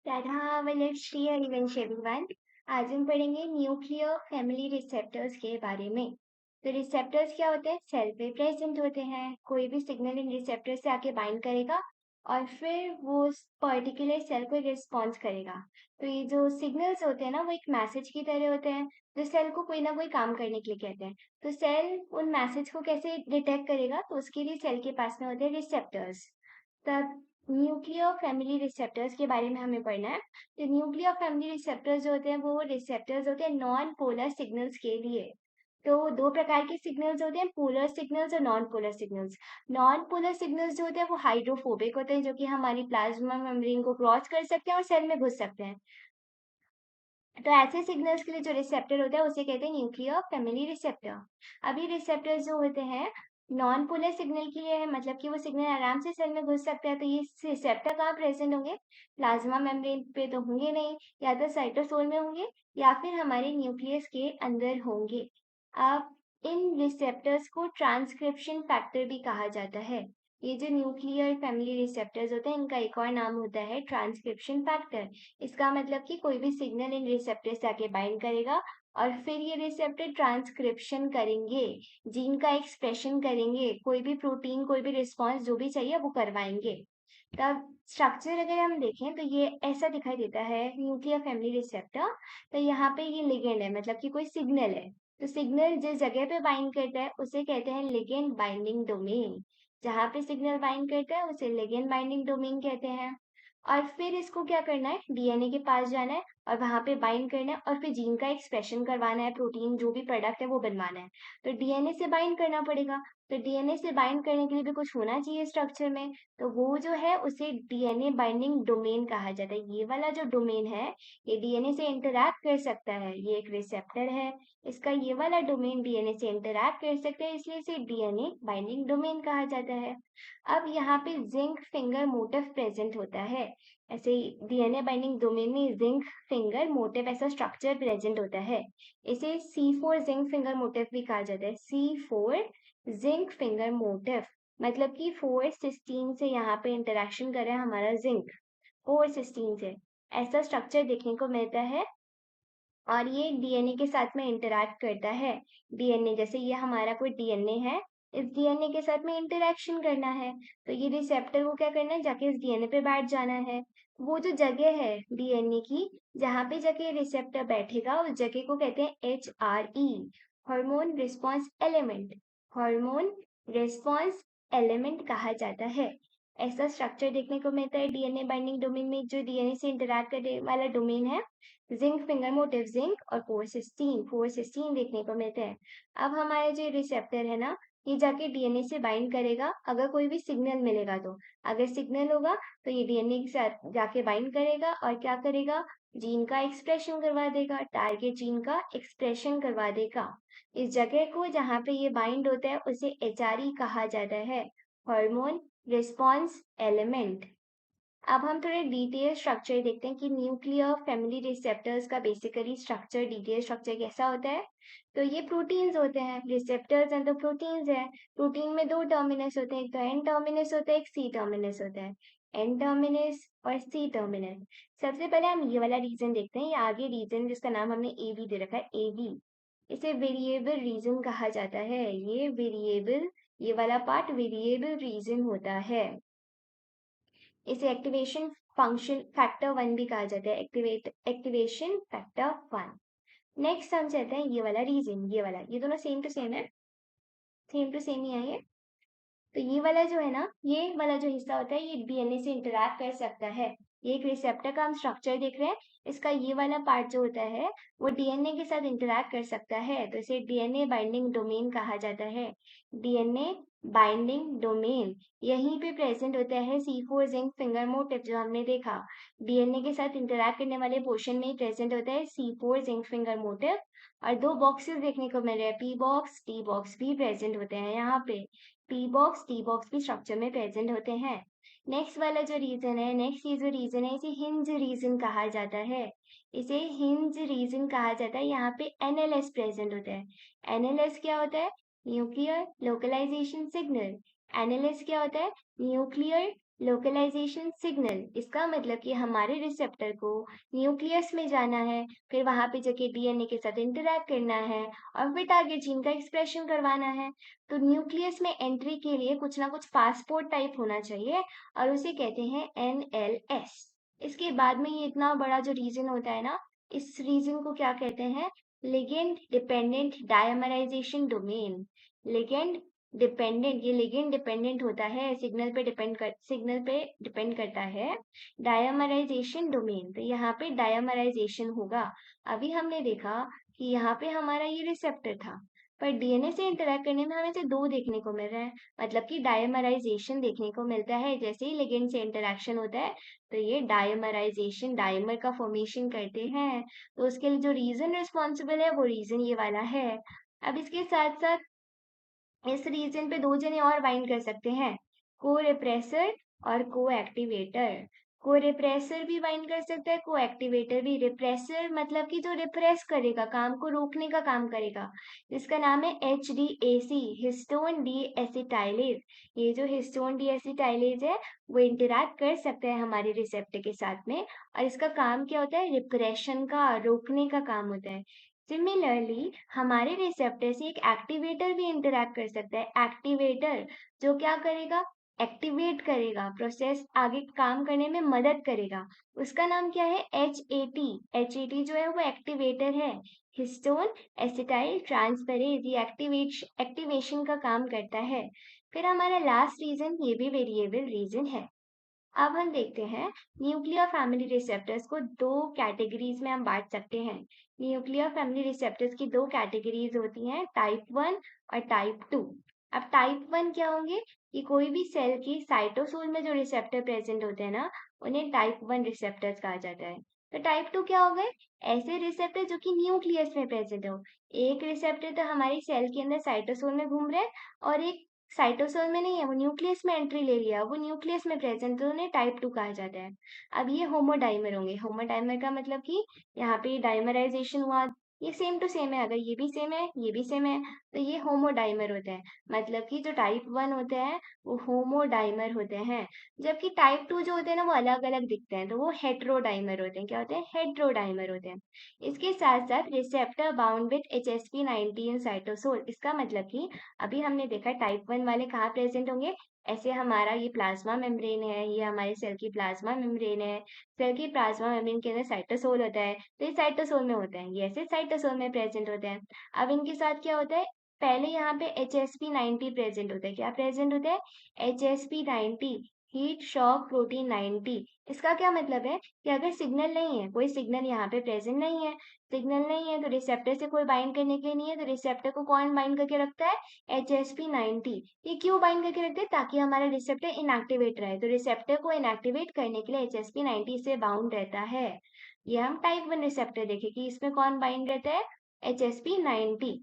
Radha Vallabh Shri Harivansh everyone. आज हम पढ़ेंगे न्यूक्लियर फैमिली रिसेप्टर्स के बारे में। तो रिसेप्टर्स क्या होते हैं? सेल पे प्रेजेंट होते हैं। कोई भी सिग्नल इन रिसेप्टर से आके बाइंड करेगा और फिर वो उस पर्टिकुलर सेल को रिस्पॉन्स करेगा। तो ये जो सिग्नल्स होते हैं ना, वो एक मैसेज की तरह होते हैं जो सेल को कोई ना कोई काम करने के लिए कहते हैं। तो सेल उन मैसेज को कैसे डिटेक्ट करेगा? तो उसके लिए सेल के पास में होते हैं रिसेप्टर्स। तब न्यूक्लियर फैमिली रिसेप्टर्स के बारे में हमें पढ़ना है। तो न्यूक्लियर फैमिली रिसेप्टर्स जो होते हैं वो रिसेप्टर्स होते हैं नॉन पोलर सिग्नल्स के लिए। तो दो प्रकार के सिग्नल्स होते हैं, पोलर सिग्नल्स और non polar signals. Non polar signals जो होते हैं वो हाइड्रोफोबिक होते हैं, जो कि हमारी प्लाज्मा मेम्ब्रेन को क्रॉस कर सकते हैं और सेल में घुस सकते हैं। तो ऐसे सिग्नल्स के लिए जो रिसेप्टर होता है उसे कहते हैं न्यूक्लियर फैमिली रिसेप्टर। अभी रिसेप्टर्स जो होते हैं नॉन पोलर सिग्नल के लिए है, मतलब कि वो सिग्नल आराम से सेल में घुस सकता है। तो ये रिसेप्टर कहाँ प्रेजेंट होंगे? प्लाज्मा मेम्ब्रेन पे तो होंगे नहीं, या तो साइटोसोल में होंगे या फिर हमारे न्यूक्लियस के अंदर होंगे। अब इन रिसेप्टर्स को ट्रांसक्रिप्शन फैक्टर भी कहा जाता है। ये जो न्यूक्लियर फैमिली रिसेप्टर्स होते हैं इनका एक और नाम होता है ट्रांसक्रिप्शन फैक्टर। इसका मतलब कि कोई भी सिग्नल इन रिसेप्टर से आके बाइंड करेगा और फिर ये रिसेप्टर ट्रांसक्रिप्शन करेंगे, जीन का एक्सप्रेशन करेंगे, कोई भी प्रोटीन, कोई भी रिस्पॉन्स जो भी चाहिए वो करवाएंगे। तब स्ट्रक्चर अगर हम देखें तो ये ऐसा दिखाई देता है न्यूक्लियर फैमिली रिसेप्टर। तो यहाँ पे ये लिगेंड है, मतलब कि कोई सिग्नल है। तो सिग्नल जिस जगह पे बाइंड करता है उसे कहते हैं लिगेंड बाइंडिंग डोमेन। जहाँ पे सिग्नल बाइंड करता है उसे लिगेंड बाइंडिंग डोमेन कहते हैं। और फिर इसको क्या करना है? डीएनए के पास जाना है और वहां पे बाइंड करना है और फिर जीन का एक्सप्रेशन करवाना है, प्रोटीन जो भी प्रोडक्ट है वो बनवाना है। तो डीएनए से बाइंड करना पड़ेगा। तो डीएनए से बाइंड करने के लिए भी कुछ होना चाहिए स्ट्रक्चर में। तो वो जो है उसे डीएनए बाइंडिंग डोमेन कहा जाता है। ये वाला जो डोमेन है ये डीएनए से इंटरैक्ट कर सकता है, ये एक रिसेप्टर है। इसका ये वाला डोमेन डीएनए से इंटरैक्ट कर सकता है, इसलिए इसे डीएनए बाइंडिंग डोमेन कहा जाता है। अब यहाँ पे जिंक फिंगर मोटिव प्रेजेंट होता है। ऐसे ही डीएनए बाइंडिंग डोमेन में जिंक फिंगर मोटिव ऐसा स्ट्रक्चर प्रेजेंट होता है। इसे C4 जिंक फिंगर मोटिव भी कहा जाता है। C4 जिंक फिंगर मोटिव मतलब कि 4 सिस्टीन से यहाँ पे इंटरेक्शन कर रहा है हमारा जिंक, 4 सिस्टीन से ऐसा स्ट्रक्चर देखने को मिलता है। और ये डीएनए के साथ में इंटरैक्ट करता है। डीएनए जैसे ये हमारा कोई डीएनए है, इस डीएनए के साथ में इंटरैक्शन करना है। तो ये रिसेप्टर को क्या करना है? जाके इस डीएनए पे बैठ जाना है। वो जो जगह है डीएनए की जहाँ पे जाके रिसेप्टर बैठेगा उस जगह को कहते हैं HRE, hormone response element. Hormone response element कहा जाता है। ऐसा स्ट्रक्चर देखने को मिलता है डीएनए बाइंडिंग डोमेन में। जो डीएनए से इंटरैक्ट करने वाला डोमेन है जिंक फिंगर मोटिव जिंक और फोर सिस्टीन देखने को मिलते हैं। अब हमारे जो रिसेप्टर है ना, ये जाके डीएनए से बाइंड करेगा अगर कोई भी सिग्नल मिलेगा तो। अगर सिग्नल होगा तो ये डीएनए के साथ जाके बाइंड करेगा और क्या करेगा? जीन का एक्सप्रेशन करवा देगा, टारगेट जीन का एक्सप्रेशन करवा देगा। इस जगह को जहाँ पे ये बाइंड होता है उसे HRE कहा जाता है, हार्मोन रिस्पॉन्स एलिमेंट। अब हम थोड़े डिटेल स्ट्रक्चर देखते हैं कि न्यूक्लियर फैमिली रिसेप्टर्स का बेसिकली स्ट्रक्चर, डिटेल स्ट्रक्चर कैसा होता है। तो ये प्रोटीन्स होते हैं, रिसेप्टर्स हैं तो प्रोटीन्स हैं। प्रोटीन में दो टर्मिनस होते हैं, एक तो एन टर्मिनस होता है, एक सी टर्मिनस होता है। एन टर्मिनस और सी टर्मिनस। सबसे पहले हम ये वाला रीजन देखते हैं, ये आगे रीजन जिसका नाम हमने ए बी दे रखा है, ए बी। इसे वेरिएबल रीजन कहा जाता है। ये वेरिएबल, ये वाला पार्ट वेरिएबल रीजन होता है। इसे एक्टिवेशन फंक्शन फैक्टर 1 भी कहा जाता है, एक्टिवेशन फैक्टर 1। नेक्स्ट हम चलते हैं ये वाला रीजन, ये वाला, ये दोनों सेम टू सेम है, सेम टू सेम ही है ये। तो ये वाला जो है ना, ये वाला जो हिस्सा होता है ये डीएनए से इंटरैक्ट कर सकता है। ये एक रिसेप्टर का हम स्ट्रक्चर देख रहे हैं। इसका ये वाला पार्ट जो होता है वो डीएनए के साथ इंटरैक्ट कर सकता है, तो इसे डीएनए बाइंडिंग डोमेन कहा जाता है। डीएनए बाइंडिंग डोमेन यहीं पे प्रेजेंट होता है। C4 जिंक फिंगर मोटिव जो हमने देखा डीएनए के साथ इंटरैक्ट करने वाले पोर्शन में ही प्रेजेंट होता है C4 जिंक फिंगर मोटिव। और दो बॉक्सेस देखने को मिल रहे हैं, पी बॉक्स टी बॉक्स भी प्रेजेंट होते हैं यहाँ पे। पी बॉक्स टी बॉक्स भी स्ट्रक्चर में प्रेजेंट होते हैं। नेक्स्ट वाला जो रीजन है, नेक्स्ट ये जो रीजन है इसे हिंज रीजन कहा जाता है। इसे हिंज रीजन कहा जाता है। यहाँ पे एनएलएस प्रेजेंट होता है। एनएलएस क्या होता है? Nuclear localisation signal. एनएलएस क्या होता है? न्यूक्लियर लोकलाइजेशन सिग्नल, इसका मतलब कि हमारे रिसेप्टर को न्यूक्लियस में जाना है, फिर वहां पे जाके डीएनए के साथ इंटरैक्ट करना है और फिर टारगेट जीन का एक्सप्रेशन करवाना है। तो न्यूक्लियस में एंट्री के लिए कुछ ना कुछ पासपोर्ट टाइप होना चाहिए और उसे कहते हैं एनएलएस। इसके बाद में ये इतना बड़ा जो रीजन होता है ना, इस रीजन को क्या कहते हैं? Ligand dependent dimerisation domain. Ligand dependent, ये लिगेंड डिपेंडेंट होता है, सिग्नल पे डिपेंड करता है। डायमराइजेशन डोमेन, तो यहाँ पे डायमराइजेशन होगा। अभी हमने देखा कि यहाँ पे हमारा ये रिसेप्टर था, पर डीएनए से इंटरेक्ट करने में हमें से दो देखने को मिल रहा है, मतलब कि डायमराइजेशन देखने को मिलता है। जैसे ही लिगेंड से इंटरेक्शन होता है तो ये डायमराइजेशन, डायमर का फॉर्मेशन करते हैं। तो उसके लिए जो रीजन रिस्पॉन्सिबल है वो रीजन ये वाला है। अब इसके साथ साथ इस रीजन पे दो जने और बाइंड कर सकते हैं, को रिप्रेसर और को एक्टिवेटर। को रिप्रेसर भी बाइंड कर सकता है, को एक्टिवेटर भी। रिप्रेसर मतलब कि जो रिप्रेस करेगा, काम को रोकने का काम करेगा, जिसका नाम है HDAC, हिस्टोन डी एसिटाइलेज। ये जो हिस्टोन डी एसिटाइलेज है वो इंटरैक्ट कर सकता है हमारे रिसेप्टर के साथ में, और इसका काम क्या होता है? रिप्रेशन का, रोकने का काम होता है। सिमिलरली हमारे रिसेप्टर से एक एक्टिवेटर भी इंटरैक्ट कर सकता है। एक्टिवेटर जो क्या करेगा? एक्टिवेट करेगा, प्रोसेस आगे काम करने में मदद करेगा। उसका नाम क्या है? HAT। HAT जो है वो एक्टिवेटर है, हिस्टोन एसिटाइल ट्रांसफेरेज। ये एक्टिवेशन का काम करता है। फिर हमारा लास्ट रीजन, ये भी वेरिएबल रीजन है। अब हम देखते हैं न्यूक्लियर फैमिली रिसेप्टर्स को दो कैटेगरीज में हम बांट सकते हैं। न्यूक्लियर फैमिली रिसेप्टर्स की दो कैटेगरीज होती हैं, टाइप 1 और टाइप 2। अब टाइप 1 क्या होंगे? कि कोई भी सेल की साइटोसोल में जो रिसेप्टर प्रेजेंट होते हैं ना, उन्हें टाइप 1 रिसेप्टर्स कहा जाता है। तो टाइप 2 क्या हो गए? ऐसे रिसेप्टर जो कि न्यूक्लियस में प्रेजेंट हो। एक रिसेप्टर तो हमारी सेल के अंदर साइटोसोल में घूम रहे हैं, और एक साइटोसोल में नहीं है, वो न्यूक्लियस में एंट्री ले लिया, वो न्यूक्लियस में प्रेजेंट, तो उन्हें टाइप 2 कहा जाता है। अब ये होमोडाइमर होंगे। होमोडाइमर का मतलब कि यहाँ पे डाइमराइजेशन हुआ, ये सेम टू सेम है, अगर ये भी सेम है ये भी सेम है तो ये होमोडाइमर होता है। मतलब कि जो टाइप 1 होते हैं वो होमोडाइमर होते हैं, जबकि टाइप 2 जो होते हैं ना वो अलग अलग दिखते हैं, तो वो हेट्रोडाइमर होते हैं। क्या होते हैं? हेट्रोडाइमर होते हैं। इसके साथ साथ receptor bound with HSP90 cytosol. इसका मतलब कि अभी हमने देखा टाइप 1 वाले कहाँ प्रेजेंट होंगे? ऐसे हमारा ये प्लाज्मा मेम्ब्रेन है, ये हमारे सेल की प्लाज्मा मेम्ब्रेन है। सेल की प्लाज्मा मेम्ब्रेन के अंदर साइटोसोल होता है, तो ये साइटोसोल में होते हैं, ये ऐसे साइटोसोल में प्रेजेंट होते हैं। अब इनके साथ क्या होता है? पहले यहाँ पे HSP90 प्रेजेंट होता है। क्या प्रेजेंट होता है? HSP90, heat shock protein 90। इसका क्या मतलब है? कि अगर सिग्नल नहीं है, कोई सिग्नल यहाँ पे प्रेजेंट नहीं है, सिग्नल नहीं है तो रिसेप्टर से कोई बाइंड करने के लिए नहीं है, तो रिसेप्टर को कौन बाइंड करके रखता है? HSP90। ये क्यों बाइंड करके रखते हैं? ताकि हमारा रिसेप्टर इनएक्टिवेट रहे, तो रिसेप्टर को इनएक्टिवेट करने के लिए HSP90 से बाउंड रहता है। ये हम टाइप 1 रिसेप्टर देखे कि इसमें कौन बाइंड रहता है? HSP90।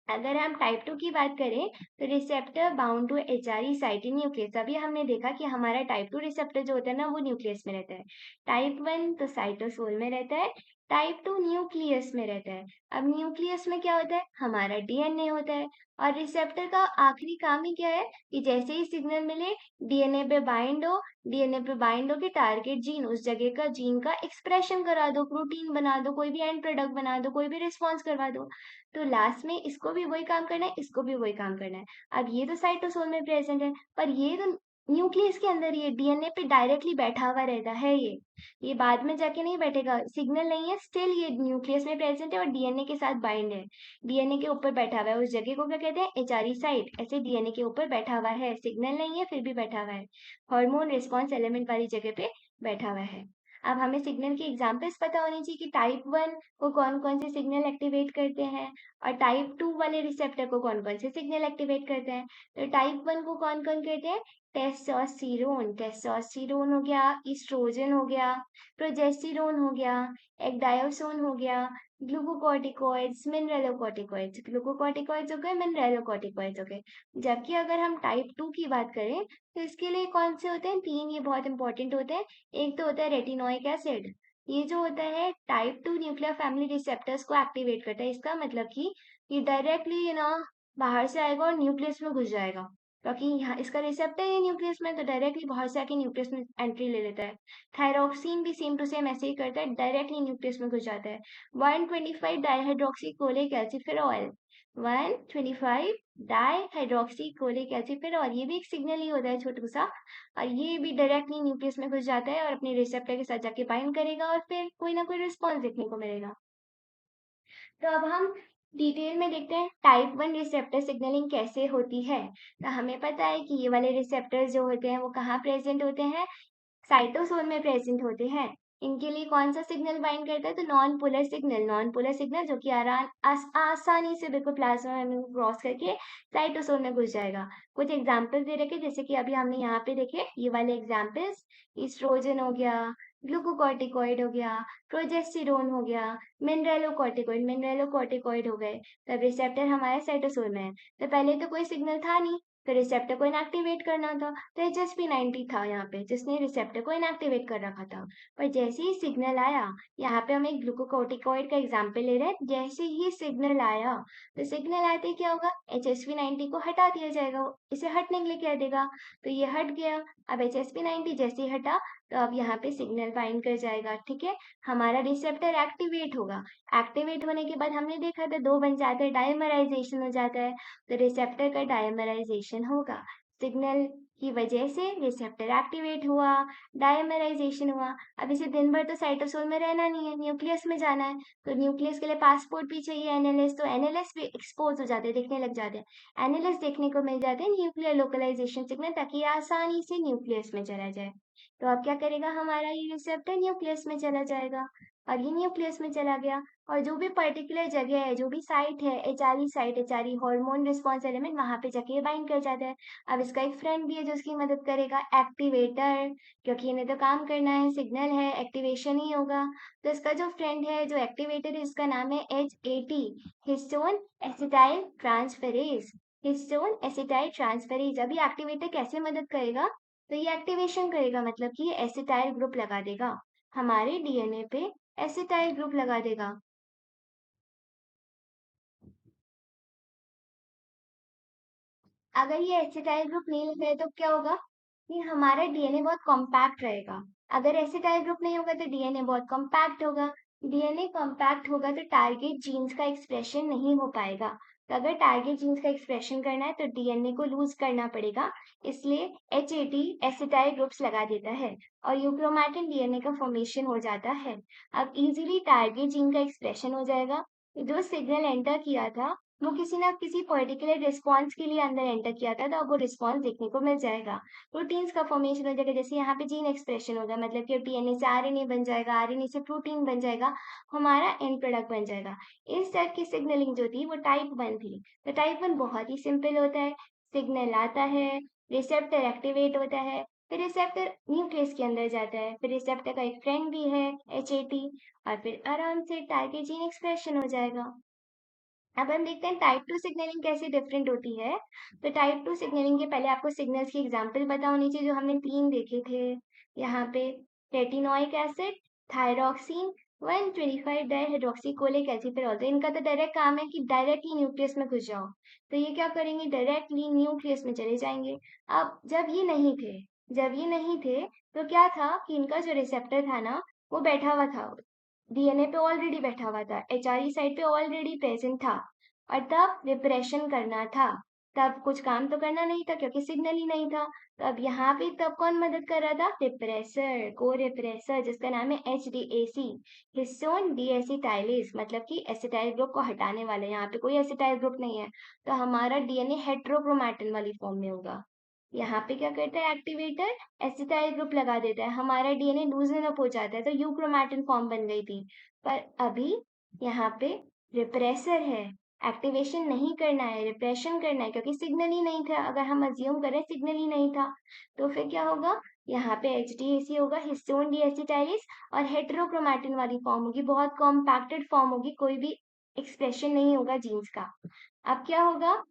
अगर हम टाइप 2 की बात करें तो receptor bound to HRE site in nucleus. अभी हमने देखा कि हमारा टाइप 2 रिसेप्टर जो होता है ना वो न्यूक्लियस में रहता है। टाइप 1 तो साइटोसोल में रहता है, टाइप 2 न्यूक्लियस में रहता है। अब न्यूक्लियस में क्या होता है? हमारा डीएनए होता है, और रिसेप्टर का आखिरी काम ही क्या है? कि जैसे ही सिग्नल मिले डीएनए पे बाइंड हो, डीएनए पे बाइंड हो के टारगेट जीन, उस जगह का जीन का एक्सप्रेशन करा दो, प्रोटीन बना दो, कोई भी एंड प्रोडक्ट बना दो, कोई भी रिस्पॉन्स करवा दो। तो लास्ट में इसको भी वही काम करना है, इसको भी वही काम करना है। अब ये तो साइटोसोल में प्रेजेंट है, पर ये तो न्यूक्लियस के अंदर, ये डीएनए पे डायरेक्टली बैठा हुआ रहता है। ये बाद में जाके नहीं बैठेगा, सिग्नल नहीं है, स्टिल ये न्यूक्लियस में प्रेजेंट है और डीएनए के साथ बाइंड है, डीएनए के ऊपर बैठा हुआ है। उस जगह को क्या कहते हैं? HRE site. ऐसे डीएनए के ऊपर बैठा हुआ है, सिग्नल नहीं है फिर भी बैठा हुआ है, हार्मोन रिस्पॉन्स एलिमेंट वाली जगह पे बैठा हुआ है। अब हमें सिग्नल की एग्जाम्पल्स पता होनी चाहिए कि टाइप 1 को कौन कौन से सिग्नल एक्टिवेट करते हैं, और टाइप 2 वाले रिसेप्टर को कौन कौन से सिग्नल एक्टिवेट करते हैं। तो टाइप 1 को कौन कौन करते हैं? टेस्टोस्टेरोन, टेस्टोस्टेरोन हो गया, ईस्ट्रोजन हो गया, प्रोजेस्टेरोन हो गया, एक डायोसोन हो गया, ग्लूकोकॉर्टिकॉइड्स, मिनरलोकॉर्टिकॉइड्स। ग्लूकोकॉर्टिकॉइड्स हो गए, मिनरलोकॉर्टिकॉइड्स हो गए। जबकि अगर हम टाइप 2 की बात करें तो इसके लिए कौन से होते हैं? तीन, ये बहुत इंपॉर्टेंट होते हैं। एक तो होता है रेटिनोइक एसिड, ये जो होता है टाइप 2 न्यूक्लियर फैमिली रिसेप्टर्स को एक्टिवेट करता है। इसका मतलब कि ये डायरेक्टली बाहर से आएगा और न्यूक्लियस में घुस जाएगा। क्योंकि यहाँ इसका रिसेप्टर है न्यूक्लियस में, तो डायरेक्टली बहुत से आके न्यूक्लियस में एंट्री ले लेता है। थायरॉक्सिन भी सेम टू सेम ऐसे ही करता है, डायरेक्टली न्यूक्लियस में घुस जाता है। 125 डाइहाइड्रोक्सीकोलिक एसिफेरॉल, 125 डाइहाइड्रोक्सीकोलिक एसिफेरॉल, ये भी एक सिग्नल ही होता है छोटू सा, और ये भी डायरेक्टली न्यूक्लियस में घुस जाता है और अपने रिसेप्टर के साथ जाके बाइंड करेगा और फिर कोई ना कोई रिस्पॉन्स देखने को मिलेगा। तो अब हम डिटेल में देखते हैं टाइप 1 रिसेप्टर सिग्नलिंग कैसे होती है। तो हमें पता है कि ये वाले रिसेप्टर्स जो होते हैं वो कहाँ प्रेजेंट होते हैं, साइटोसोल में प्रेजेंट होते हैं। इनके लिए कौन सा सिग्नल बाइंड करता है, तो नॉन पोलर सिग्नल जो कि आसानी से बिल्कुल प्लाज्मा मेम्ब्रेन को क्रॉस करके साइटोसोल में घुस जाएगा। कुछ एग्जांपल्स दे रखे, जैसे कि अभी हमने यहाँ पे देखे ये वाले एग्जांपल्स, ईस्ट्रोजन हो गया, ग्लूकोकॉर्टिकॉइड हो गया, प्रोजेस्टेरोन हो गया, मिनरलोकॉर्टिकॉइड हो गए। तब रिसेप्टर हमारे साइटोसोल में है, तो पहले तो कोई सिग्नल था नहीं, तो रिसेप्टर को इनएक्टिवेट करना था, तो HSP90 था यहाँ पे जिसने रिसेप्टर को इनएक्टिवेट कर रखा था। पर जैसे ही सिग्नल आया, यहाँ पे हम एक ग्लूकोकॉर्टिकॉइड का एग्जाम्पल ले रहे हैं, जैसे ही सिग्नल आया, तो सिग्नल आते क्या होगा, HSP90 को हटा दिया जाएगा, इसे हटने के लिए कह देगा, तो ये हट गया। अब HSP90 जैसे ही हटा, तो अब यहाँ पे सिग्नल बाइंड कर जाएगा, ठीक है, हमारा रिसेप्टर एक्टिवेट होगा। एक्टिवेट होने के बाद हमने देखा था दो बन जाते हैं, डायमराइजेशन हो जाता है, तो रिसेप्टर का डायमराइजेशन होगा। सिग्नल की वजह से रिसेप्टर एक्टिवेट हुआ, डायमराइजेशन हुआ। अब इसे दिन भर तो साइटोसोल में रहना नहीं है, न्यूक्लियस में जाना है, तो न्यूक्लियस के लिए पासपोर्ट भी चाहिए एनएलएस, तो एनएलएस भी एक्सपोज हो जाते हैं, दिखने लग जाते हैं, एनएलएस देखने को मिल जाते हैं न्यूक्लियर लोकलाइजेशन सिग्नल, ताकि आसानी से न्यूक्लियस में चला जाए। तो अब क्या करेगा, हमारा ये रिसेप्टर न्यूक्लियस में चला जाएगा, और ये न्यूक्लियस में चला गया, और जो भी पर्टिकुलर जगह है, जो भी साइट है, HRE site, HRE hormone response element, वहां पे जाके बाइंड कर जाता है। अब इसका एक फ्रेंड भी है जो उसकी मदद करेगा, एक्टिवेटर, क्योंकि इन्हें तो काम करना है, सिग्नल है, एक्टिवेशन ही होगा। तो इसका जो फ्रेंड है, जो एक्टिवेटर है, इसका नाम है HAT, histone acetyl transferase. Histone acetyl transferase. अभी एक्टिवेटर कैसे मदद करेगा, तो ये एक्टिवेशन करेगा, मतलब कि ये एसिटाइल ग्रुप लगा देगा, हमारे डीएनए पे एसिटाइल ग्रुप लगा देगा। अगर ये एसिटाइल ग्रुप नहीं लगा है तो क्या होगा, कि हमारा डीएनए बहुत कॉम्पैक्ट रहेगा। अगर एसिटाइल ग्रुप नहीं होगा तो डीएनए बहुत कॉम्पैक्ट होगा। डीएनए कॉम्पैक्ट होगा तो टारगेट जीन्स का एक्सप्रेशन नहीं हो पाएगा। तो अगर टारगेट जीन्स का एक्सप्रेशन करना है तो डीएनए को लूज करना पड़ेगा, इसलिए HAT एसिटाइल ग्रुप्स लगा देता है, और यूक्रोमैटिन डीएनए का फॉर्मेशन हो जाता है। अब इजीली टारगेट जीन का एक्सप्रेशन हो जाएगा। जो सिग्नल एंटर किया था वो किसी ना किसी पर्टिकुलर रिस्पॉन्स के लिए अंदर एंटर किया था, तो आपको रिस्पॉन्स देखने को मिल जाएगा। प्रोटीन्स का फॉर्मेशन हो जाएगा, जैसे यहाँ पे जीन एक्सप्रेशन होगा, मतलब कि डीएनए से आरएनए बन जाएगा, आरएनए से प्रोटीन बन जाएगा, हमारा एंड प्रोडक्ट बन जाएगा। इस टाइप की सिग्नलिंग जो थी वो टाइप 1 थी। तो टाइप 1 बहुत ही सिंपल होता है, सिग्नल आता है, रिसेप्टर एक्टिवेट होता है, फिर रिसेप्टर न्यूक्लियस के अंदर जाता है, फिर रिसेप्टर का एक फ्रेंड भी है HAT, और फिर आराम से टारगेट जीन एक्सप्रेशन हो जाएगा। अब हम देखते हैं टाइप 2 सिग्नलिंग कैसे डिफरेंट होती है। तो टाइप 2 सिग्नलिंग के पहले आपको सिग्नल्स की एग्जांपल पता होनी चाहिए, जो हमने 3 देखे थे यहाँ पे, रेटिनोइक एसिड, थायरॉक्सिन, 125 डाइहाइड्रोक्सीकोलिक एसिफेरॉल। तो इनका तो डायरेक्ट काम है कि डायरेक्टली न्यूक्लियस में घुस जाओ, तो ये क्या करेंगे, डायरेक्टली न्यूक्लियस में चले जाएंगे। अब जब ये नहीं थे तो क्या था कि इनका जो रिसेप्टर था ना, वो बैठा हुआ था, डीएनए पे ऑलरेडी बैठा हुआ था, HRE साइट पे ऑलरेडी प्रेजेंट था, और तब रिप्रेशन करना था, तब कुछ काम तो करना नहीं था क्योंकि सिग्नल ही नहीं था। तो अब यहाँ पे तब कौन मदद कर रहा था, रिप्रेसर, को रिप्रेसर, जिसका नाम है HDAC, हिस्टोन डीएसिटाइलेज, मतलब कि एसिटाइल ग्रुप को हटाने वाले। यहाँ पे कोई एसिटाइल ग्रुप नहीं है, तो हमारा डीएनए हेट्रोक्रोमैटिन वाली फॉर्म में होगा। यहाँ पे क्या करता है एक्टिवेटर, एसिटाइल ग्रुप लगा देता है, हमारा डीएनए लूजन अप हो जाता है, तो यूक्रोमैटिन फॉर्म बन गई थी। पर अभी यहाँ पे रिप्रेसर है, एक्टिवेशन नहीं करना है, रिप्रेशन करना है, क्योंकि सिग्नल ही नहीं था। अगर हम अज्यूम करें सिग्नल ही नहीं था, तो फिर क्या होगा, यहाँ पे HDAC होगा, हिस्टोन डीएसिटाइलेज, और हेट्रोक्रोमैटिन वाली फॉर्म होगी, बहुत कॉम्पैक्टेड फॉर्म होगी, कोई भी एक्सप्रेशन नहीं होगा जीन्स का। अब क्या होगा,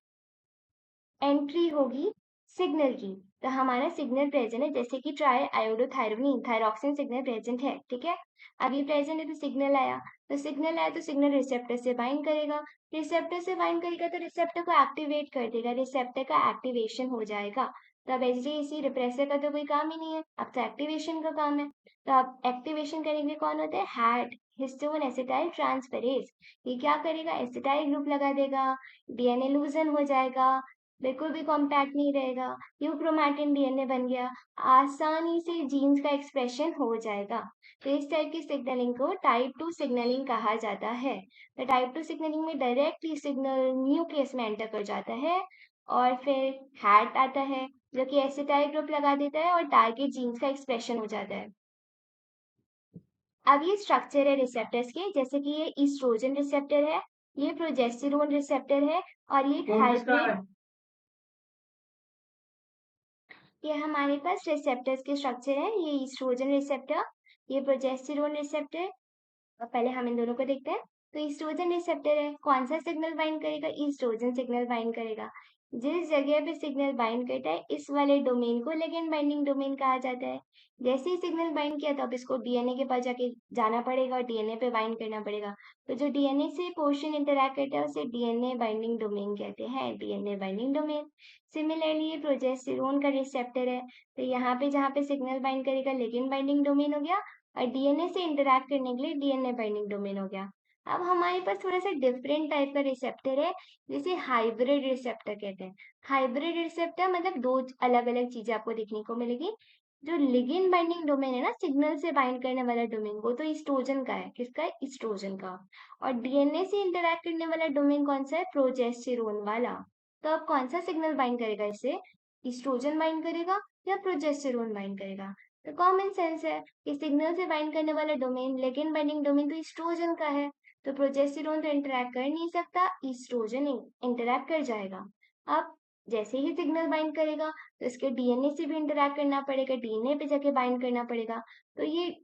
एंट्री होगी सिग्नल की। तो हमारा सिग्नल प्रेजेंट है, जैसे कि try iodothyronine thyroxine signal present है, ठीक है। अभी प्रेजेंट है तो सिग्नल आया, तो सिग्नल रिसेप्टर से बाइंड करेगा, रिसेप्टर से बाइंड करेगा तो रिसेप्टर को एक्टिवेट कर देगा, रिसेप्टर का एक्टिवेशन हो जाएगा। तो अब इसी रिप्रेसर का तो कोई काम ही नहीं है, अब तो एक्टिवेशन का काम है। तो अब एक्टिवेशन करेंगे कौन होता है, हैट हिस्टोन एसिटाइल ट्रांसफेरेज। ये क्या करेगा, एसिटाइल ग्रुप लगा देगा, डीएनए लूजन हो जाएगा, बिल्कुल भी कॉम्पैक्ट नहीं रहेगा, यूक्रोमैटिन डीएनए बन गया, आसानी से जीन्स का एक्सप्रेशन हो जाएगा। तो इस टाइप की सिग्नलिंग को टाइप 2 सिग्नलिंग कहा जाता है। तो टाइप 2 सिग्नलिंग में डायरेक्टली सिग्नल न्यूक्लियस में एंटर कर जाता है और फिर हैट आता है जो कि एसिटाइल ग्रुप लगा देता है और टारगेट जीन्स का एक्सप्रेशन हो जाता है। अब ये स्ट्रक्चर है रिसेप्टर्स के, जैसे कि ये ईस्ट्रोजन रिसेप्टर है, ये प्रोजेस्टेरोन रिसेप्टर है और ये हाइब्रिड। ये हमारे पास रिसेप्टर्स के स्ट्रक्चर है, ये ईस्ट्रोजन रिसेप्टर, ये प्रोजेस्टेरोन रिसेप्टर। अब पहले हम इन दोनों को देखते हैं। तो ईस्ट्रोजन रिसेप्टर है, कौन सा सिग्नल बाइंड करेगा, ईस्ट्रोजन सिग्नल बाइंड करेगा। जिस जगह पे सिग्नल बाइंड करता है इस वाले डोमेन को लिगेंड बाइंडिंग डोमेन कहा जाता है। जैसे ही सिग्नल बाइंड किया तो अब इसको डीएनए के पास जाके जाना पड़ेगा और डीएनए पे बाइंड करना पड़ेगा। तो जो डीएनए से पोर्शन इंटरैक्ट करता है उसे डीएनए बाइंडिंग डोमेन कहते हैं, डीएनए बाइंडिंग डोमेन। सिमिलरली ये प्रोजेस्टेरोन का रिसेप्टर है, तो यहाँ पे जहाँ पे सिग्नल बाइंड करेगा लिगेंड बाइंडिंग डोमेन हो गया और डीएनए से इंटरैक्ट करने के लिए डीएनए बाइंडिंग डोमेन हो गया। अब हमारे पास थोड़ा सा डिफरेंट टाइप का रिसेप्टर है, जिसे हाइब्रिड रिसेप्टर कहते हैं। हाइब्रिड रिसेप्टर मतलब दो अलग अलग चीजें आपको देखने को मिलेगी। जो लिगेंड बाइंडिंग डोमेन है ना, सिग्नल से बाइंड करने वाला डोमेन, वो तो ईस्ट्रोजन का है। किसका है, ईस्ट्रोजन का। और डीएनए से इंटरैक्ट करने वाला डोमेन कौन सा है, प्रोजेस्टेरोन वाला। तो अब कौन सा सिग्नल बाइंड करेगा इससे, ईस्ट्रोजन बाइंड करेगा या प्रोजेस्टेरोन बाइंड करेगा। तो कॉमन सेंस है कि सिग्नल से बाइंड करने वाला डोमेन लिगेंड बाइंडिंग डोमेन तो ईस्ट्रोजन का है, तो प्रोजेस्टेरोन तो इंटरैक्ट कर नहीं सकता, ईस्ट्रोजन इंटरैक्ट कर जाएगा। अब जैसे ही सिग्नल बाइंड करेगा तो इसके डीएनए से भी इंटरैक्ट करना पड़ेगा, डीएनए पे जाके बाइंड करना पड़ेगा। तो ये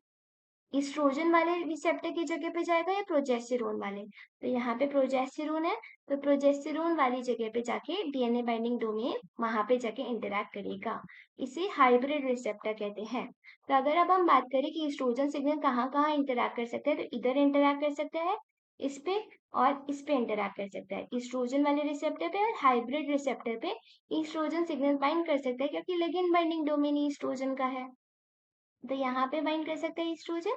ईस्ट्रोजन वाले रिसेप्टर की जगह पे जाएगा या प्रोजेस्टेरोन वाले, तो यहाँ पे प्रोजेस्टेरोन है, तो प्रोजेस्टेरोन वाली जगह पे जाके डीएनए बाइंडिंग डोमेन वहां पे जाके इंटरैक्ट करेगा। इसे हाइब्रिड रिसेप्टर कहते हैं। तो अगर अब हम बात करें कि ईस्ट्रोजन सिग्नल कहाँ कहाँ इंटरैक्ट कर सकते हैं, तो इधर इंटरैक्ट कर सकता है, इस पे और इस पे इंटरैक्ट कर सकता है, ईस्ट्रोजन वाले रिसेप्टर पे और हाइब्रिड रिसेप्टर पे ईस्ट्रोजन सिग्नल बाइंड कर सकता है, क्योंकि लिगेंड बाइंडिंग डोमेन ईस्ट्रोजन का है। तो यहाँ पे बाइंड कर सकते हैं ईस्ट्रोजन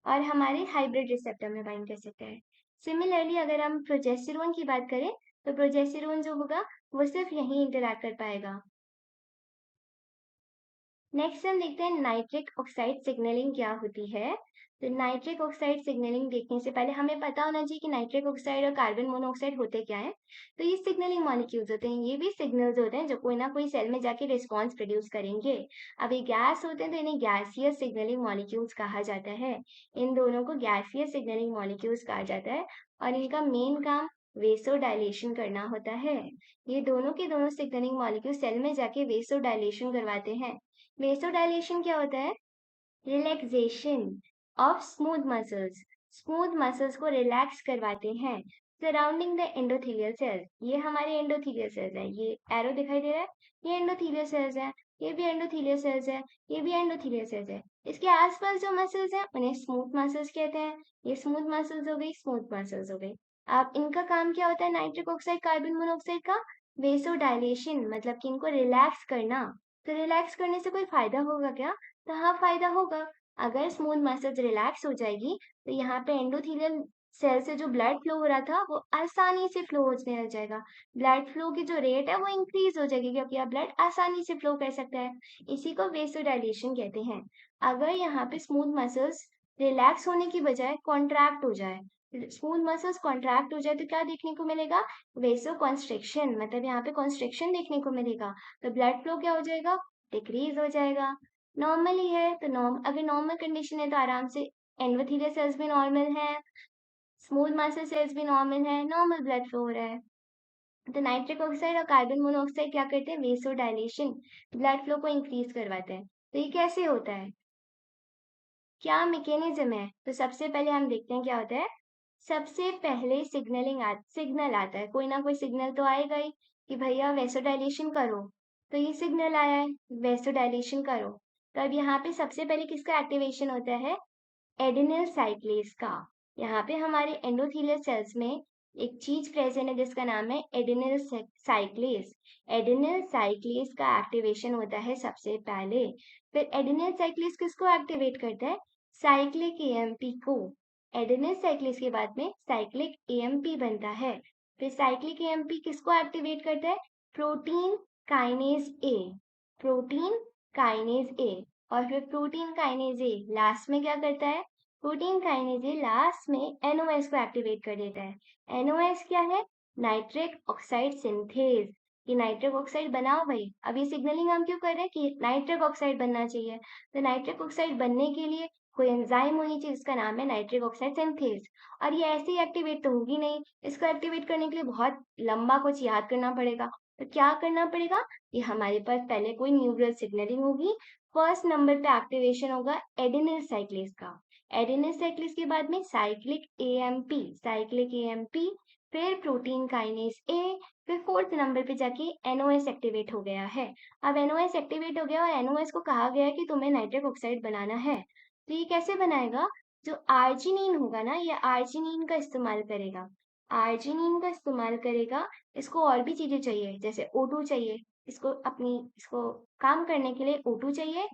और हमारे हाइब्रिड रिसेप्टर में बाइंड कर सकते हैं। सिमिलरली अगर हम प्रोजेस्टेरोन की बात करें तो प्रोजेस्टेरोन जो होगा वो सिर्फ यहीं इंटरैक्ट कर पाएगा। नेक्स्ट हम देखते हैं नाइट्रिक ऑक्साइड सिग्नलिंग क्या होती है। तो नाइट्रिक ऑक्साइड सिग्नलिंग देखने से पहले हमें पता होना चाहिए कि नाइट्रिक ऑक्साइड और कार्बन मोनोऑक्साइड होते क्या है। तो ये सिग्नलिंग मॉलिक्यूल्स होते हैं, ये भी सिग्नल्स होते हैं जो कोई ना कोई सेल में जाके रिस्पॉन्स प्रोड्यूस करेंगे। अब ये गैस होते हैं तो इन्हें गैसियस सिग्नलिंग मॉलिक्यूल्स कहा जाता है। इन दोनों को गैसियस सिग्नलिंग मॉलिक्यूल्स कहा जाता है और इनका मेन काम वेसोडाइलेशन करना होता है। ये दोनों के दोनों सिग्नलिंग मॉलिक्यूल सेल में जाके वेसोडाइलेशन करवाते हैं। वेसोडाइलेशन क्या होता है, relaxation of smooth muscles, smooth muscles को रिलैक्स करवाते हैं सराउंडिंग द एंडोथेलियल सेल्स। ये हमारे एंडोथेलियल सेल्स है, ये एरो दिखाई दे रहा है, ये एंडोथेलियल सेल्स है, ये भी एंडोथेलियल सेल्स है, ये भी एंडोथेलियल सेल्स है। इसके आसपास जो मसल्स हैं उन्हें स्मूथ मसल्स कहते हैं। ये स्मूथ मसल्स हो गई, स्मूथ मसल्स हो गई। अब इनका काम क्या होता है, नाइट्रिक ऑक्साइड कार्बन मोनोऑक्साइड का वेसोडाइलेशन, मतलब कि इनको रिलैक्स करना। तो रिलैक्स करने से कोई फायदा होगा क्या, तो हाँ फायदा होगा। अगर स्मूथ मसल्स रिलैक्स हो जाएगी तो यहाँ पे एंडोथेलियल सेल से जो ब्लड फ्लो हो रहा था वो आसानी से फ्लो होने लग जाएगा। ब्लड फ्लो की जो रेट है वो इंक्रीज हो जाएगी, क्योंकि अब ब्लड आसानी से फ्लो कर सकता है। इसी को वेसोडाइलेशन कहते हैं। अगर यहाँ पे स्मूथ मसल्स रिलैक्स होने की बजाय कॉन्ट्रैक्ट हो जाए, स्मूथ मसल्स कॉन्ट्रैक्ट हो जाए तो क्या देखने को मिलेगा, वेसो कॉन्स्ट्रिक्शन, मतलब यहाँ पे कॉन्स्ट्रिक्शन देखने को मिलेगा। तो ब्लड फ्लो क्या हो जाएगा, डिक्रीज हो जाएगा। नॉर्मल ही है तो अगर नॉर्मल कंडीशन है तो आराम से एंडोथेलियल सेल्स भी नॉर्मल है, स्मूथ मसल सेल्स भी नॉर्मल है, नॉर्मल ब्लड फ्लो हो रहा है। तो नाइट्रिक ऑक्साइड और कार्बन मोनोऑक्साइड क्या करते हैं, वेसोडाइलेशन, ब्लड फ्लो को इंक्रीज करवाते हैं। तो ये कैसे होता है, क्या मैकेनिज्म है, तो सबसे पहले हम देखते हैं क्या होता है। सबसे पहले सिग्नल आता है, कोई ना कोई सिग्नल तो आएगा ही कि भैया वेसोडाइलेशन करो। तो ये सिग्नल आया है, वेसोडाइलेशन करो। तो अब यहाँ पे सबसे पहले किसका एक्टिवेशन होता है? एडेनिल साइक्लेज का। यहाँ पे हमारे एंडोथेलियल सेल्स में एक चीज प्रेजेंट है जिसका नाम है एडेनिल साइक्लेज। एडेनिल साइक्लेज का एक्टिवेशन होता है सबसे पहले। फिर एडेनिल साइक्लेज किसको एक्टिवेट करता है? साइक्लिक एएमपी को। एडेनिल साइक्लेज के बाद में साइक्लिक एएमपी बनता है। फिर साइक्लिक एएमपी किसको एक्टिवेट करता है? Protein kinase A. Protein kinase A. और फिर प्रोटीन काइनेज ए लास्ट में क्या करता है? प्रोटीन काइनेज ए लास्ट में एनओएस को एक्टिवेट कर देता है। एनओएस क्या है? Nitric oxide synthase. कि नाइट्रिक ऑक्साइड बनाओ भाई। अब ये सिग्नलिंग हम क्यों कर रहे हैं कि नाइट्रिक ऑक्साइड बनना चाहिए। तो नाइट्रिक ऑक्साइड बनने के लिए कोई एंजाइम होनी चाहिए जिसका नाम है नाइट्रिक ऑक्साइड सिंथेज। और ये ऐसे ही एक्टिवेट तो होगी नहीं, इसको एक्टिवेट करने के लिए बहुत लंबा कुछ याद करना पड़ेगा। तो क्या करना पड़ेगा? ये हमारे पास पहले कोई न्यूरल सिग्नलिंग होगी। फर्स्ट नंबर पे एक्टिवेशन होगा एडेनिल साइक्लेज का। एडेनिल साइक्लेज के बाद में साइक्लिक एएमपी। साइक्लिक एएमपी, फिर प्रोटीन काइनेज ए, फिर फोर्थ नंबर पे जाके एनओएस एक्टिवेट हो गया है। अब एनओएस एक्टिवेट हो गया और एनओएस को कहा गया है कि तुम्हें नाइट्रिक ऑक्साइड बनाना है। तो ये कैसे बनाएगा? जो आर्जिनिन होगा ना, ये आर्जिनिन का इस्तेमाल करेगा। आर्जिनिन का इस्तेमाल करेगा। इसको और भी चीजें चाहिए, जैसे O2 चाहिए। इसको काम करने के लिए O2 चाहिए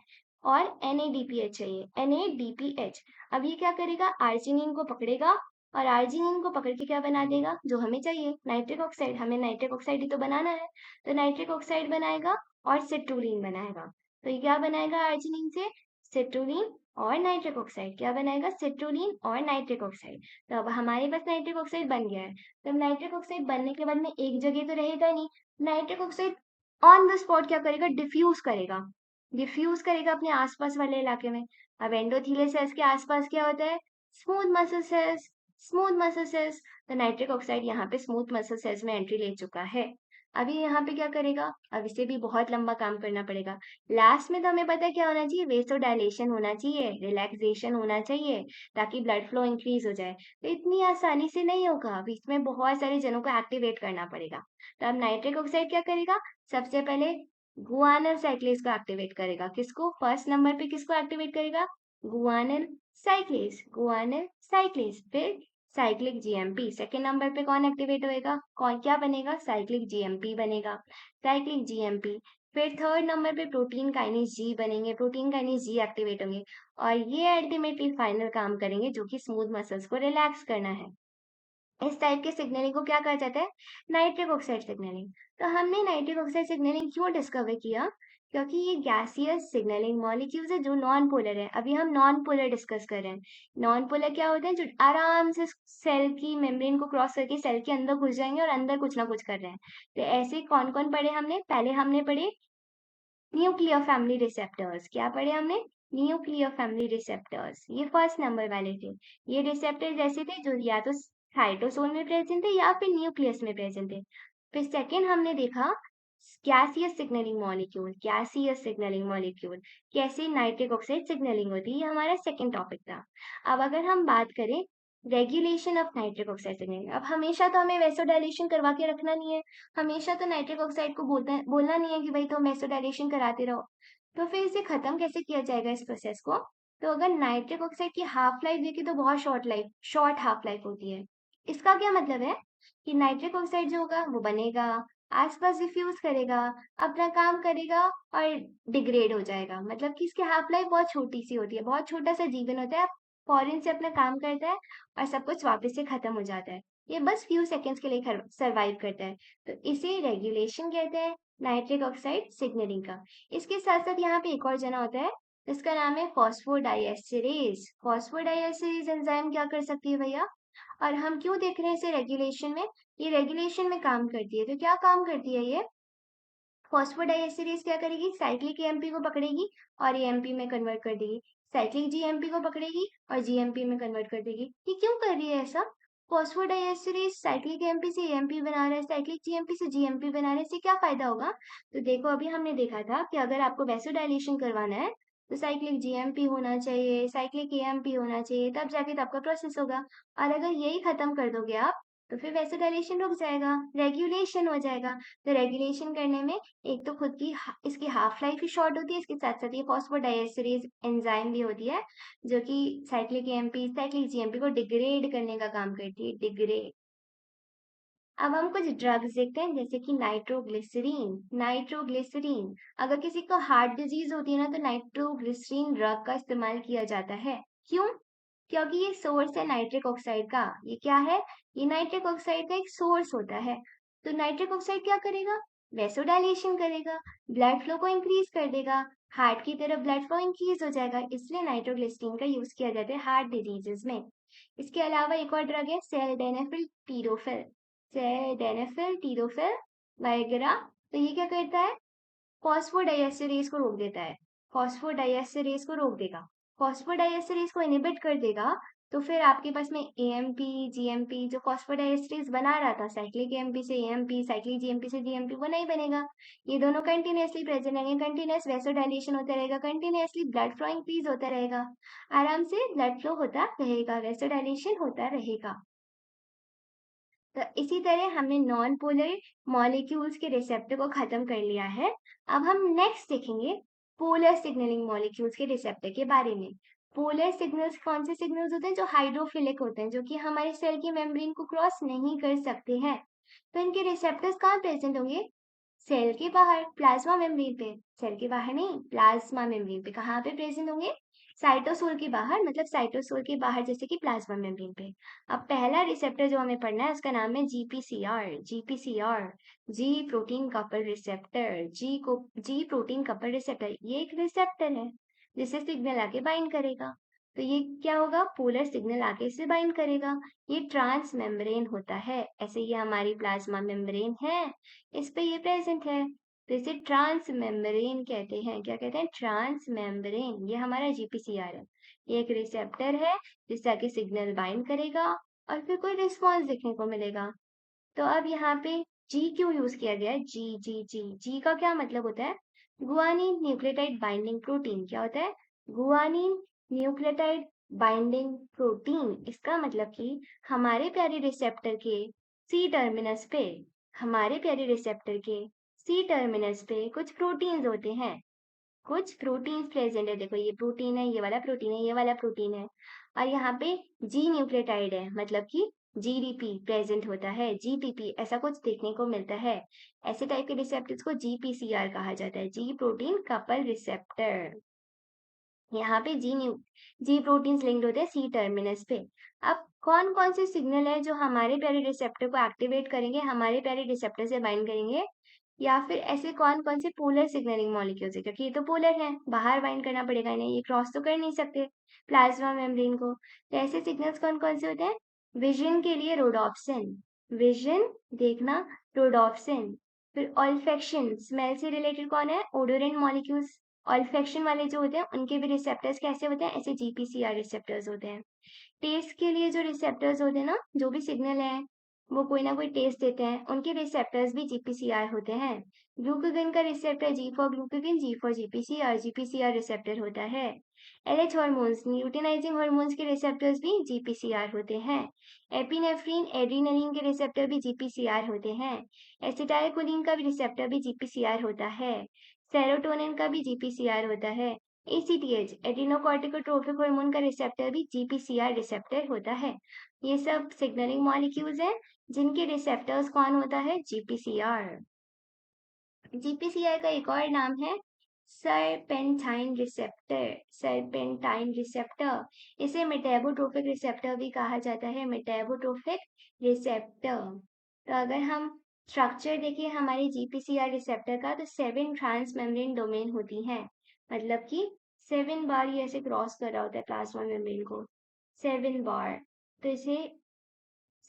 और NADPH चाहिए। NADPH। अब ये क्या करेगा? आर्जिनिन को पकड़ेगा और आर्जिनिन को पकड़ के क्या बना देगा? जो हमें चाहिए, नाइट्रिक ऑक्साइड। हमें नाइट्रिक ऑक्साइड ही तो बनाना है। तो नाइट्रिक ऑक्साइड बनाएगा और सिट्रुलिन बनाएगा। तो ये क्या बनाएगा आर्जिनिन से? सिट्रुलिन और नाइट्रिक ऑक्साइड। क्या बनाएगा? सिट्रुलिन और नाइट्रिक ऑक्साइड। तो अब हमारे पास नाइट्रिक ऑक्साइड बन गया है। तो नाइट्रिक ऑक्साइड बनने के बाद में एक जगह तो रहेगा नहीं। Nitric oxide on the spot क्या करेगा? डिफ्यूज करेगा। डिफ्यूज करेगा अपने आसपास वाले इलाके में। अब एंडोथेलियल सेल्स के आसपास क्या होता है? Smooth muscle cells. Smooth muscle cells. तो नाइट्रिक ऑक्साइड यहाँ पे स्मूथ मसल सेल्स में एंट्री ले चुका है। अभी यहाँ पे क्या करेगा? अब इसे भी बहुत लंबा काम करना पड़ेगा। लास्ट में तो हमें पता है क्या होना चाहिए? वेसोडाइलेशन होना चाहिए, रिलैक्सेशन होना चाहिए, ताकि ब्लड फ्लो इंक्रीज हो जाए। तो इतनी आसानी से नहीं होगा, बीच में बहुत सारे जनों को एक्टिवेट करना पड़ेगा। तो अब नाइट्रिक ऑक्साइड क्या करेगा? सबसे पहले गुआनिल साइक्लेज को एक्टिवेट करेगा। किसको? फर्स्ट नंबर पे किसको एक्टिवेट करेगा? गुआनिल साइक्लेज। गुआनिल साइक्लेज। फिर साइक्लिक जीएमपी। सेकेंड नंबर पे कौन एक्टिवेट होएगा? कौन क्या बनेगा? साइक्लिक जीएमपी बनेगा। Cyclic GMP. फिर थर्ड नंबर पे प्रोटीन काइनेज जी बनेंगे। प्रोटीन काइनेज जी एक्टिवेट होंगे और ये अल्टीमेटली फाइनल काम करेंगे जो कि स्मूथ मसल्स को रिलैक्स करना है। इस टाइप के सिग्नलिंग को क्या कहा जाता है? Nitric oxide signalling. तो हमने नाइट्रिक ऑक्साइड सिग्नलिंग क्यों डिस्कवर किया? क्योंकि ये गैसियस सिग्नलिंग मॉलिक्यूल्स है जो नॉन पोलर है। अभी हम नॉन पोलर डिस्कस कर रहे हैं। नॉन पोलर क्या होता है? जो आराम से सेल की मेम्ब्रेन को क्रॉस करके सेल के अंदर घुस जाएंगे और अंदर कुछ ना कुछ कर रहे हैं। तो ऐसे कौन कौन पढ़े हमने? पहले हमने पढ़े न्यूक्लियर फैमिली रिसेप्टर्स। क्या पढ़े हमने? Nuclear family receptors. ये फर्स्ट नंबर वाले थे। ये रिसेप्टर्स ऐसे थे जो या तो साइटोसोल में प्रेजेंट थे या फिर न्यूक्लियस में प्रेजेंट थे। फिर सेकेंड हमने देखा gaseous signalling molecule. Gaseous signalling molecule कैसे नाइट्रिक ऑक्साइड सिग्नलिंग होती है, ये हमारा सेकेंड टॉपिक था। अब अगर हम बात करें regulation of nitric oxide signalling, अब हमेशा तो हमें वेसोडाइलेशन करवा के रखना नहीं है। हमेशा तो नाइट्रिक ऑक्साइड को बोलना नहीं है कि भाई तुम वेसोडाइलेशन कराते रहो। तो फिर इसे खत्म कैसे किया जाएगा इस प्रोसेस को? तो अगर नाइट्रिक ऑक्साइड की हाफ लाइफ देखी तो बहुत शॉर्ट हाफ लाइफ होती है। इसका क्या मतलब है? कि नाइट्रिक ऑक्साइड जो होगा वो बनेगा, आसपास डिफ्यूज करेगा, अपना काम करेगा और डिग्रेड हो जाएगा। मतलब कि इसकी हाफ लाइफ बहुत छोटी सी होती है, बहुत छोटा सा जीवन होता है। फॉरेन से अपना काम करता है और सब कुछ वापस से खत्म हो जाता है। ये बस फ्यू सेकेंड्स के लिए सर्वाइव करता है। तो इसे रेगुलेशन कहते हैं, नाइट्रिक ऑक्साइड सिग्नलिंग का। इसके साथ साथ यहाँ पे एक और जना होता है जिसका नाम है फॉस्फोडाइएस्टरेज। फॉस्फोडाइएस्टरेज एंजाइम क्या कर सकती है भैया? और हम क्यों देख रहे हैं इसे रेगुलेशन में? ये रेगुलेशन में काम करती है। तो क्या काम करती है ये? फॉस्फोडाइएस्टरेज क्या करेगी? साइक्लिक एएमपी को पकड़ेगी और एएमपी में कन्वर्ट कर देगी। साइक्लिक जीएमपी को पकड़ेगी और जीएमपी में कन्वर्ट कर देगी। ये क्यों कर रही है ऐसा? फॉस्फोडाइएस्टरेज साइक्लिक एएमपी से एएमपी बना रहा है, साइक्लिक जीएमपी से जीएमपी बना रहा है। इससे क्या फायदा होगा? तो देखो अभी हमने देखा था कि अगर आपको वेसोडाइलेशन करवाना है तो साइक्लिक जीएमपी होना चाहिए, साइक्लिक एएमपी होना चाहिए, तब जाके तो आपका प्रोसेस होगा। और अगर यही खत्म कर दोगे आप तो फिर वैसोडाइलेशन रुक जाएगा, रेगुलेशन हो जाएगा। तो रेगुलेशन करने में एक तो खुद की इसकी हाफ लाइफ ही शॉर्ट होती है, इसके साथ साथ ये फॉस्फोडाइएस्टरेज एंजाइम भी होती है जो कि साइक्लिक एएमपी साइक्लिक जीएमपी को डिग्रेड करने का काम करती है, डिग्रेड। अब हम कुछ ड्रग्स देखते हैं जैसे कि नाइट्रोग्लिसरीन। नाइट्रोग्लिसरीन, अगर किसी को हार्ट डिजीज होती है ना तो नाइट्रोग्लिसरीन ड्रग का इस्तेमाल किया जाता है। क्यों? क्योंकि ये सोर्स है नाइट्रिक ऑक्साइड का। ये क्या है? ये नाइट्रिक ऑक्साइड का एक सोर्स होता है। तो नाइट्रिक ऑक्साइड क्या करेगा? वेसोडाइलेशन करेगा, ब्लड फ्लो को इंक्रीज कर देगा, हार्ट की तरफ ब्लड फ्लो इंक्रीज हो जाएगा, इसलिए नाइट्रोग्लिसरीन का यूज किया जाता है हार्ट डिजीजेस में। इसके अलावा एक और ड्रग है सेल्डेनाफिल टीरोफिल। सेल्डेनाफिल टीरोफिल वगैरह। तो ये क्या करता है? फॉस्फोडाइएस्टरेज को रोक देता है। फॉस्फोडाइएस्टरेज को रोक देगा, फॉस्फोडाइएस्टरेज को इनहिबिट कर देगा। तो फिर आपके पास में एएमपी जीएमपी जो फॉस्फोडाइएस्टरेज बना रहा था, साइक्लिक एएमपी से एएमपी, साइक्लिक जीएमपी से जीएमपी, वो नहीं बनेगा। ये दोनों कंटिन्यूअसली प्रेजेंट रहेंगे, कंटिन्यूअस वैसोडाइलेशन होता रहेगा, कंटिन्यूअसली ब्लड फ्लो इंक्रीज होता रहेगा, आराम से ब्लड फ्लो होता रहेगा, वैसोडाइलेशन होता रहेगा। तो इसी तरह हमने नॉन पोलर मॉलिक्यूल्स के रिसेप्टर को खत्म कर लिया है। अब हम नेक्स्ट देखेंगे पोलर सिग्नलिंग मॉलिक्यूल्स के रिसेप्टर के बारे में। पोलर सिग्नल्स कौन से सिग्नल्स होते हैं? जो हाइड्रोफिलिक होते हैं, जो कि हमारे सेल की मेम्ब्रेन को क्रॉस नहीं कर सकते हैं। तो इनके रिसेप्टर्स कहाँ प्रेजेंट होंगे? सेल के बाहर, प्लाज्मा मेम्ब्रेन पे। सेल के बाहर नहीं, प्लाज्मा मेम्ब्रेन पे। कहाँ पे प्रेजेंट होंगे? साइटोसोल के बाहर, मतलब साइटोसोल के बाहर जैसे कि प्लाज्मा मेम्ब्रेन पे। अब पहला रिसेप्टर जो हमें पढ़ना है उसका नाम है जीपीसीआर। जीपीसीआर, जी प्रोटीन कपल रिसेप्टर। जी प्रोटीन कपल रिसेप्टर, ये एक रिसेप्टर है जिससे सिग्नल आके बाइंड करेगा। तो ये क्या होगा? पोलर सिग्नल आके इसे बाइंड करेगा। ये ट्रांस मेम्ब्रेन होता है, ऐसे ये हमारी प्लाज्मा मेम्ब्रेन है, इस पे ये प्रेजेंट है, तो इसे ट्रांस मेम्ब्रेन कहते हैं। क्या कहते हैं? Transmembrane. ये हमारा जीपीसीआर है, ये एक रिसेप्टर है जिससे आके सिग्नल बाइंड करेगा और फिर कोई रिस्पॉन्स देखने को मिलेगा। तो अब यहाँ पे जी क्यों यूज किया गया है? जी जी जी जी का क्या मतलब होता है? Guanine nucleotide binding protein. क्या होता है? Guanine nucleotide binding protein. इसका मतलब कि हमारे प्यारे रिसेप्टर के सी टर्मिनस पे, हमारे प्यारे रिसेप्टर के सी टर्मिनस पे कुछ प्रोटीन्स होते हैं, कुछ प्रोटीन्स प्रेजेंट है। देखो ये प्रोटीन है, ये वाला प्रोटीन है, ये वाला प्रोटीन है, और यहाँ पे जी न्यूक्लियोटाइड है, मतलब कि जीडीपी प्रेजेंट होता है, जीपीपी ऐसा कुछ देखने को मिलता है। ऐसे टाइप के रिसेप्टर्स को जीपीसीआर कहा जाता है, जी प्रोटीन कपल रिसेप्टर। यहाँ पे जी प्रोटीन्स लिंक्ड होते हैं सी टर्मिनस पे। अब कौन कौन से सिग्नल है जो हमारे प्यारे रिसेप्टर को एक्टिवेट करेंगे, हमारे प्यारे रिसेप्टर से बाइंड करेंगे, या फिर ऐसे कौन कौन से पोलर सिग्नलिंग मॉलिक्यूल्स है? क्योंकि ये तो पोलर है, बाहर बाइंड करना पड़ेगा इन्हें, ये क्रॉस तो कर नहीं सकते प्लाज्मा मेम्ब्रेन को। तो ऐसे सिग्नल्स कौन कौन से होते हैं? विजन के लिए रोडोप्सिन, विजन देखना, रोडोप्सिन। फिर ऑल्फेक्शन, स्मेल से रिलेटेड कौन है? ओडोरेंट मॉलिक्यूल्स। ऑल्फेक्शन वाले जो होते हैं उनके भी रिसेप्टर्स कैसे होते हैं? ऐसे जीपीसीआर रिसेप्टर्स होते हैं। टेस्ट के लिए जो रिसेप्टर्स होते हैं ना, जो भी सिग्नल है वो कोई ना कोई टेस्ट देते हैं, उनके रिसेप्टर्स भी जीपीसीआर होते हैं। ग्लूकागन का receptor G for glucagon, G for GPCR, GPCR receptor होता है। एलएच हार्मोन्स, ल्यूटिनाइजिंग हार्मोन्स के रिसेप्टर्स भी जीपीसीआर होते हैं। एपिनेफ्रिन, एड्रीनलिन के रिसेप्टर भी जीपीसीआर होते हैं। एसिटाइलकोलिन का भी रिसेप्टर भी जीपीसीआर होता है। सेरोटोनिन का भी जीपीसीआर होता है। एसीटीएच, एड्रीनोकॉर्टिकोट्रोपिक हार्मोन का रिसेप्टर भी जीपीसीआर रिसेप्टर होता है। ये सब सिग्नलिंग मॉलिक्यूल्स हैं जिनके रिसेप्टर्स कौन होता है? जीपीसीआर। जीपीसीआर का एक और नाम है सरपेंटाइन रिसेप्टर, सरपेंटाइन रिसेप्टर। इसे मेटाबोट्रोपिक रिसेप्टर भी कहा जाता है, मेटाबोट्रोपिक रिसेप्टर। तो अगर हम स्ट्रक्चर देखिए हमारे जीपीसीआर रिसेप्टर का, तो 7 ट्रांस मेम्ब्रेन डोमेन होती हैं, मतलब कि 7 बार ये ऐसे क्रॉस कर रहा होता है प्लाज्मा मेम्ब्रेन को, 7 बार। तो इसे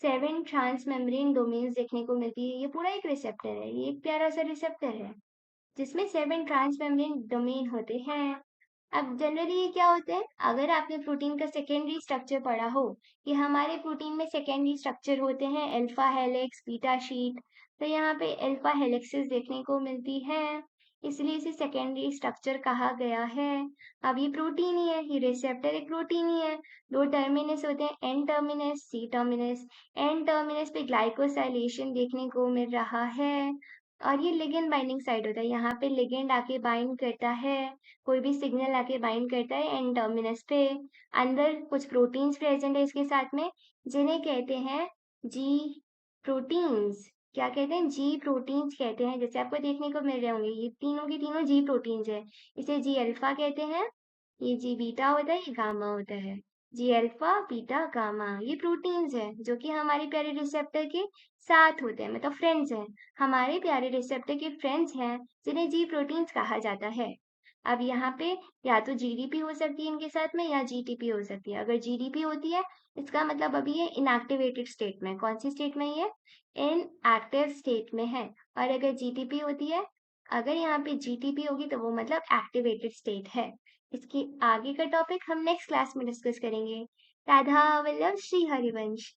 7 ट्रांस मेम्ब्रेन डोमेन्स देखने को मिलती है। ये पूरा एक रिसेप्टर है, ये एक प्यारा सा रिसेप्टर है जिसमें 7 ट्रांस मेम्ब्रेन डोमेन होते हैं। अब जनरली ये क्या होते हैं? अगर आपने प्रोटीन का सेकेंडरी स्ट्रक्चर पढ़ा हो, कि हमारे प्रोटीन में सेकेंडरी स्ट्रक्चर होते हैं अल्फा हेलिक्स, बीटा शीट। तो यहाँ पे अल्फा हेलिक्सेस देखने को मिलती है, इसलिए इसे सेकेंडरी स्ट्रक्चर कहा गया है। अब ये प्रोटीन ही है, ये रिसेप्टर एक प्रोटीन ही है। दो टर्मिनस होते हैं, N terminus, C terminus. N terminus पे ग्लाइकोसाइलेशन देखने को मिल रहा है और ये लिगेंड बाइंडिंग साइट होता है। यहाँ पे लिगेंड आके बाइंड करता है, कोई भी सिग्नल आके बाइंड करता है एन टर्मिनस पे। अंदर कुछ प्रोटीन्स प्रेजेंट है इसके साथ में, जिन्हें कहते हैं जी प्रोटीन्स। क्या कहते हैं? जी प्रोटीन्स कहते हैं। जैसे आपको देखने को मिल रहे होंगे, ये तीनों के तीनों जी प्रोटीन्स है। इसे जी अल्फा कहते हैं, ये जी बीटा होता है, ये गामा होता है। जी अल्फा, बीटा, गामा ये प्रोटीन्स है जो कि हमारे प्यारे रिसेप्टर के साथ होते हैं, मतलब फ्रेंड्स हैं। हमारे प्यारे रिसेप्टर के फ्रेंड्स हैं जिन्हें जी प्रोटीन्स कहा जाता है। अब यहाँ पे या तो जीडीपी हो सकती है इनके साथ में या जीटीपी हो सकती है। अगर जीडीपी होती है इसका मतलब अभी ये इनएक्टिवेटेड स्टेट में है। कौन सी स्टेट में है ये? इन एक्टिव स्टेट में है। और अगर जीटीपी होती है, अगर यहाँ पे जीटीपी होगी तो वो मतलब एक्टिवेटेड स्टेट है। इसके आगे का टॉपिक हम नेक्स्ट क्लास में डिस्कस करेंगे। राधा वल्लभ श्री हरिवंश।